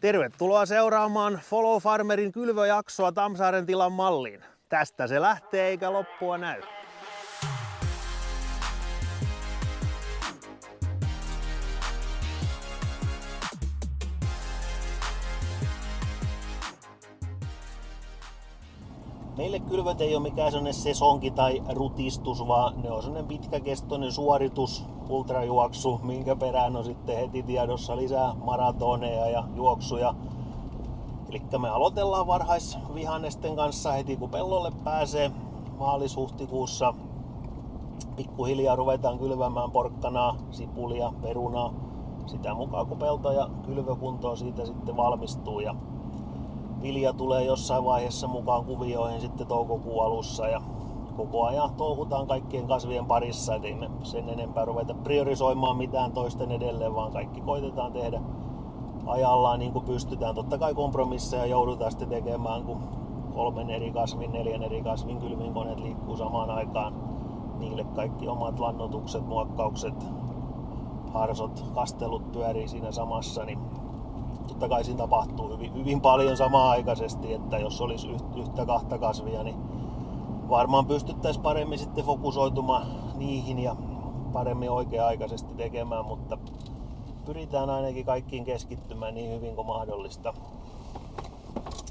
Tervetuloa seuraamaan Follow Farmerin kylvöjaksoa Tammsaaren tilan malliin. Tästä se lähtee eikä loppua näy. Meille kylvöt ei ole mikään sellainen sesonki tai rutistus, vaan ne on sellainen pitkäkestoinen suoritus, ultrajuoksu, minkä perään on sitten heti tiedossa lisää maratoneja ja juoksuja. Eli me aloitellaan varhaisvihannesten kanssa heti kun pellolle pääsee maalis-huhtikuussa. Pikkuhiljaa ruvetaan kylvämään porkkanaa, sipulia, perunaa. Sitä mukaan kun pelto ja kylvökunto siitä sitten valmistuu. Ja vilja tulee jossain vaiheessa mukaan kuvioihin sitten toukokuun alussa. Ja koko ajan touhutaan kaikkien kasvien parissa, ettei me sen enempää ruveta priorisoimaan mitään toisten edelleen, vaan kaikki koitetaan tehdä ajallaan niin kuin pystytään. Totta kai kompromisseja joudutaan sitten tekemään, kun 3 eri kasvin, 4 eri kasvin kylvinkoneet liikkuu samaan aikaan. Niille kaikki omat lannoitukset, muokkaukset, harsot, kastelut pyörii siinä samassa. Niin totta kai siinä tapahtuu hyvin paljon samaaikaisesti, että jos olisi yhtä kahta kasvia, niin varmaan pystyttäisiin paremmin sitten fokusoitumaan niihin ja paremmin oikea-aikaisesti tekemään, mutta pyritään ainakin kaikkiin keskittymään niin hyvin kuin mahdollista.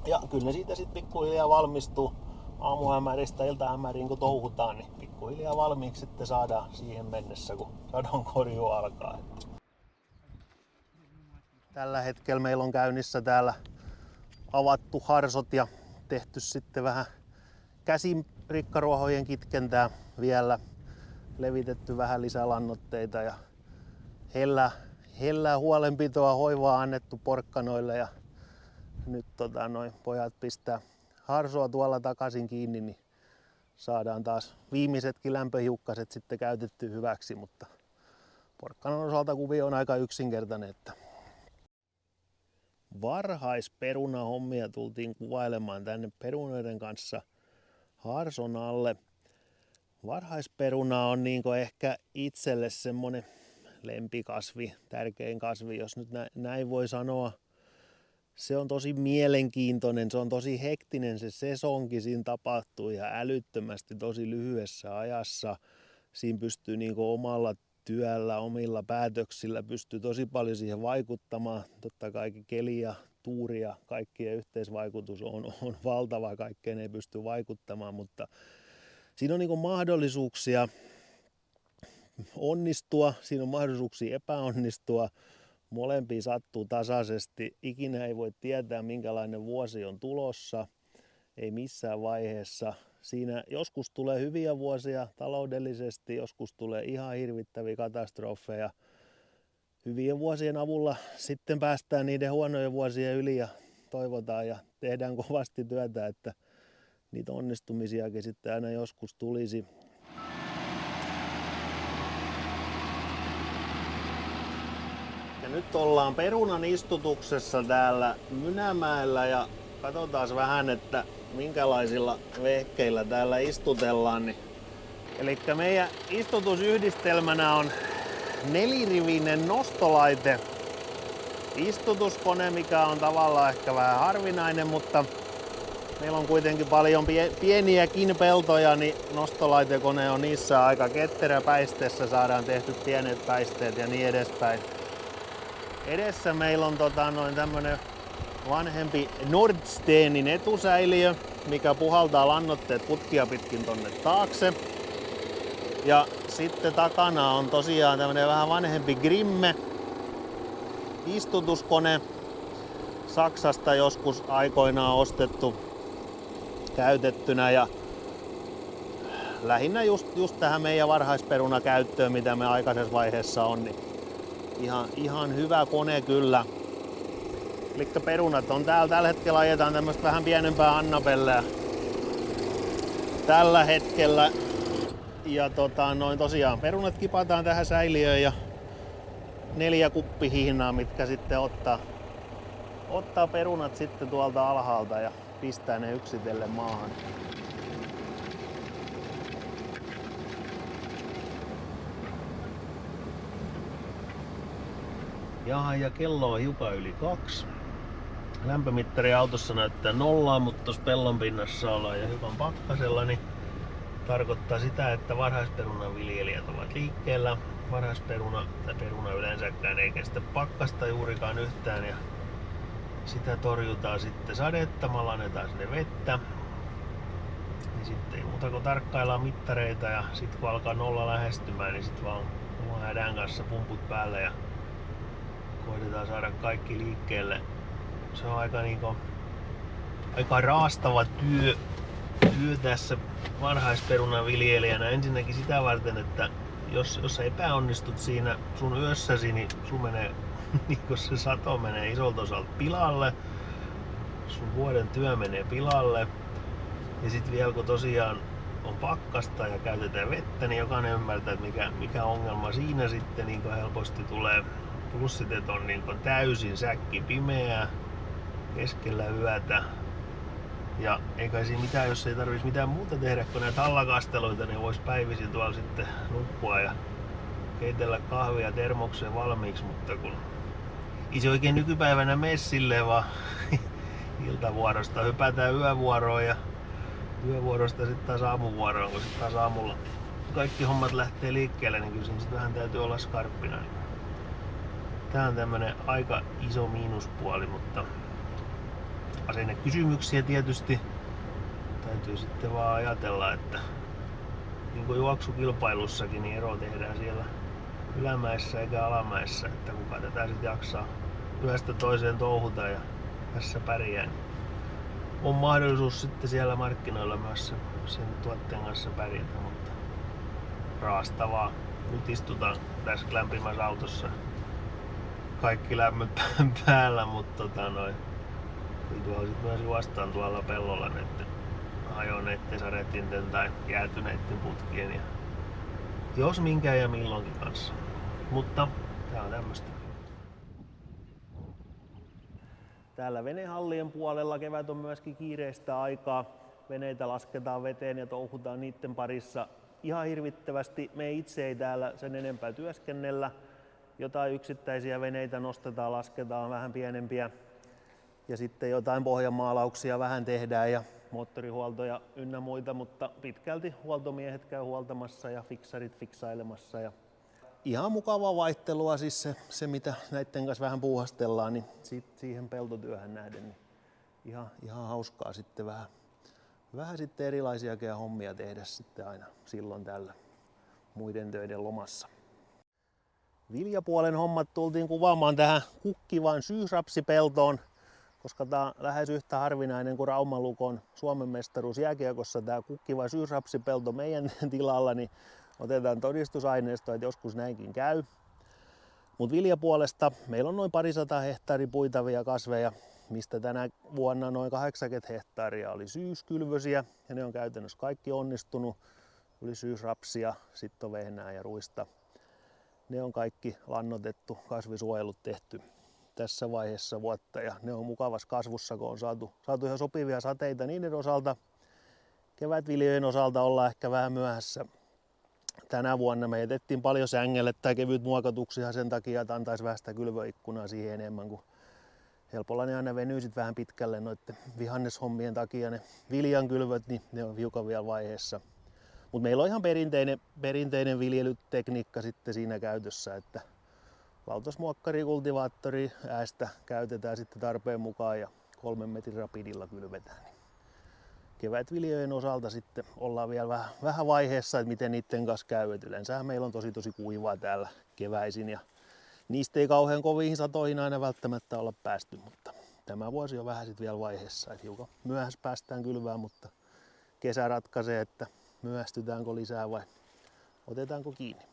Ja kyllä ne siitä sitten pikkuhiljaa valmistuu aamuhämäristä iltahämäriin kun touhutaan, niin pikkuhiljaa valmiiksi sitten saadaan siihen mennessä kun sadonkorjuu alkaa. Tällä hetkellä meillä on käynnissä täällä avattu harsot ja tehty sitten vähän käsirikkaruohojen kitkentää vielä. Levitetty vähän lisälannoitteita ja hellää huolenpitoa, hoivaa annettu porkkanoille ja nyt noi pojat pistää harsoa tuolla takaisin kiinni, niin saadaan taas viimeisetkin lämpöhiukkaset sitten käytetty hyväksi, mutta porkkanan osalta kuvio on aika yksinkertainen, että varhaisperunahommia tultiin kuvailemaan tänne perunoiden kanssa harson alle. Varhaisperuna on niinku ehkä itselle semmonen lempikasvi, tärkein kasvi, jos nyt näin voi sanoa. Se on tosi mielenkiintoinen, se on tosi hektinen se sesonki, siinä tapahtuu ihan älyttömästi tosi lyhyessä ajassa. Siinä pystyy niinku omalla työllä, omilla päätöksillä pystyy tosi paljon siihen vaikuttamaan. Totta kai keli ja tuuri ja kaikkien yhteisvaikutus on valtava, kaikkeen ei pysty vaikuttamaan, mutta siinä on niinku mahdollisuuksia onnistua, siinä on mahdollisuuksia epäonnistua. Molempia sattuu tasaisesti. Ikinä ei voi tietää, minkälainen vuosi on tulossa. Ei missään vaiheessa. Siinä joskus tulee hyviä vuosia taloudellisesti, joskus tulee ihan hirvittäviä katastrofeja. Hyvien vuosien avulla sitten päästään niiden huonojen vuosien yli ja toivotaan ja tehdään kovasti työtä, että niitä onnistumisiakin sitten aina joskus tulisi. Ja nyt ollaan perunan istutuksessa täällä Mynämäellä ja katsotaan vähän, että minkälaisilla vehkeillä täällä istutellaan. Eli meidän istutusyhdistelmänä on 4-rivinen nostolaite. Istutuskone, mikä on tavallaan ehkä vähän harvinainen, mutta meillä on kuitenkin paljon pieniäkin peltoja, niin nostolaitekone on niissä aika ketterä. Päisteessä saadaan tehty pienet päisteet ja niin edespäin. Edessä meillä on tämmönen vanhempi Nordstenin etusäiliö, mikä puhaltaa lannoitteet putkia pitkin tonne taakse. Ja sitten takana on tosiaan tämmönen vähän vanhempi Grimme istutuskone. Saksasta joskus aikoinaan ostettu käytettynä ja lähinnä just tähän meidän varhaisperunakäyttöön, mitä me aikaisessa vaiheessa on, niin ihan hyvä kone kyllä. Elikkä perunat on täällä, tällä hetkellä ajetaan tämmöstä vähän pienempää Annabelleä tällä hetkellä. Ja tosiaan perunat kipataan tähän säiliöön ja 4 kuppihihnaa, mitkä sitten ottaa perunat sitten tuolta alhaalta ja pistää ne yksitellen maahan. Ja kello on hiukan yli 2. lämpömittari autossa näyttää nollaa, mutta tuossa pellon pinnassa ollaan jo hiukan pakkasella, niin tarkoittaa sitä, että varhaisperunan viljelijät ovat liikkeellä. Varhaisperuna tai peruna yleensäkään ei kestä pakkasta juurikaan yhtään ja sitä torjutaan sitten sadettamalla, annetaan sinne vettä. Niin sitten ei muuta kuin tarkkaillaan mittareita ja sitten kun alkaa nolla lähestymään, niin sitten vaan hädän kanssa pumput päälle ja koitetaan saada kaikki liikkeelle. Se on aika raastava työ tässä varhaisperunan viljelijänä. Ensinnäkin sitä varten, että jos sä epäonnistut siinä sun yössäsi, niin sun menee, niin se sato menee isolta osalta pilalle. Sun vuoden työ menee pilalle. Ja sit vielä kun tosiaan on pakkasta ja käytetään vettä, niin jokainen ymmärtää, että mikä ongelma siinä sitten niin helposti tulee. Plus sit, että on niin täysin säkki pimeää keskellä yötä. Ja eikä siinä mitään, jos ei tarvitsisi mitään muuta tehdä kuin näitä hallakasteluita, niin vois päivisin tuolla sitten nukkua ja keitellä kahvia termokseen valmiiksi, mutta kun ei se oikein nykypäivänä mene silleen, vaan iltavuorosta hypätään yövuoroon ja yövuorosta sitten taas aamuvuoroon, kun sitten taas aamulla kaikki hommat lähtee liikkeelle, niin kyllä siinä sitten vähän täytyy olla skarppina. Tää on tämmönen aika iso miinuspuoli, mutta asennekysymyksiä tietysti täytyy sitten vaan ajatella, että niin kuin juoksukilpailussakin, niin ero tehdään siellä ylämäessä eikä alamäessä, että kuka tätä sitten jaksaa yöstä toiseen touhuta ja tässä pärjää, niin on mahdollisuus sitten siellä markkinoilla myös sen tuotteen kanssa pärjätä, mutta raastavaa. Nyt istutaan tässä lämpimässä autossa kaikki lämmöt päällä, mutta kyllä tuolla sit myös juostaan tuolla pellolla näiden hajonneiden sadetinten tai jäätyneiden putkien ja jos minkä ja milloinkin kanssa. Mutta tää on tämmöstä. Täällä venehallien puolella kevät on myöskin kiireistä aikaa. Veneitä lasketaan veteen ja touhutaan niiden parissa ihan hirvittävästi. Me itse ei täällä sen enempää työskennellä. Jotain yksittäisiä veneitä nostetaan, lasketaan vähän pienempiä. Ja sitten jotain pohjamaalauksia vähän tehdään ja moottorihuoltoja ynnä muita, mutta pitkälti huoltomiehet käy huoltamassa ja fiksarit fiksailemassa. Ja ihan mukavaa vaihtelua siis se mitä näiden kanssa vähän puuhastellaan, niin siihen peltotyöhön nähden niin ihan hauskaa sitten vähän sitten erilaisiakin hommia tehdä sitten aina silloin tällä muiden töiden lomassa. Viljapuolen hommat tultiin kuvaamaan tähän kukkivaan syysrapsipeltoon, koska tämä on lähes yhtä harvinainen kuin Raumalukon Suomen mestaruus jääkiekossa. Tämä kukkiva syysrapsipelto meidän tilalla, niin otetaan todistusaineistoa, että joskus näinkin käy. Mutta viljapuolesta meillä on noin 200 hehtaaria puitavia kasveja, mistä tänä vuonna noin 80 hehtaaria oli syyskylvösiä ja ne on käytännössä kaikki onnistunut. Oli syysrapsia, sitten on vehnää ja ruista. Ne on kaikki lannotettu, kasvisuojelut tehty tässä vaiheessa vuotta ja ne on mukavassa kasvussa, kun on saatu ihan sopivia sateita niiden osalta. Kevätviljojen osalta ollaan ehkä vähän myöhässä. Tänä vuonna me jätettiin paljon sängelle tai kevyt muokatuksia sen takia, että antaisi vähän sitä kylvöikkunaa siihen enemmän, kuin helpolla ne aina venyy sit vähän pitkälle noiden vihanneshommien takia. Ne viljankylvöt, niin ne on hiukan vielä vaiheessa. Mutta meillä on ihan perinteinen viljelytekniikka sitten siinä käytössä, että lautasmuokkari, kultivaattori, äästä käytetään sitten tarpeen mukaan ja 3 metrin rapidilla kylvetään. Kevätviljojen osalta sitten ollaan vielä vähän vaiheessa, että miten niiden kanssa käy. Yleensähän meillä on tosi kuivaa täällä keväisin ja niistä ei kauhean koviin satoihin aina välttämättä olla päästy, mutta tämä vuosi on vähän sitten vielä vaiheessa, että hiukan myöhässä päästään kylvään, mutta kesä ratkaisee, että myöhästytäänkö lisää vai otetaanko kiinni.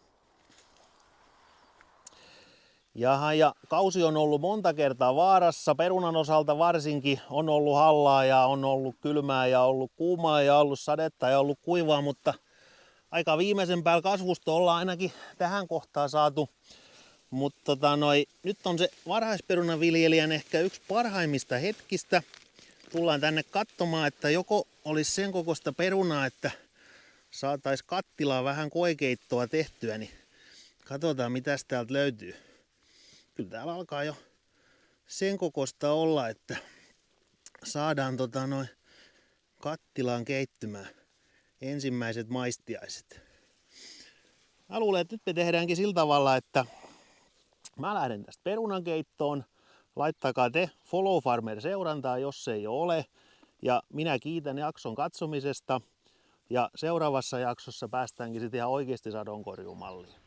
Jaha, ja kausi on ollut monta kertaa vaarassa, perunan osalta varsinkin on ollut hallaa ja on ollut kylmää ja ollut kuumaa ja ollut sadetta ja ollut kuivaa, mutta aika viimeisen päällä kasvusta ollaan ainakin tähän kohtaan saatu. Mutta nyt on se varhaisperunaviljelijän ehkä yksi parhaimmista hetkistä. Tullaan tänne katsomaan, että joko olisi sen kokoista perunaa, että saataisiin kattilaa vähän koekeittoa tehtyä, niin katsotaan mitä täältä löytyy. Kyllä täällä alkaa jo sen kokoista olla, että saadaan kattilaan keittymään ensimmäiset maistiaiset. Mä luulen, että nyt me tehdäänkin sillä tavalla, että mä lähden tästä perunankeittoon. Laittakaa te Follow Farmer seurantaa, jos se ei ole. Ja minä kiitän jakson katsomisesta. Ja seuraavassa jaksossa päästäänkin sitten ihan oikeasti sadonkorjuumalliin.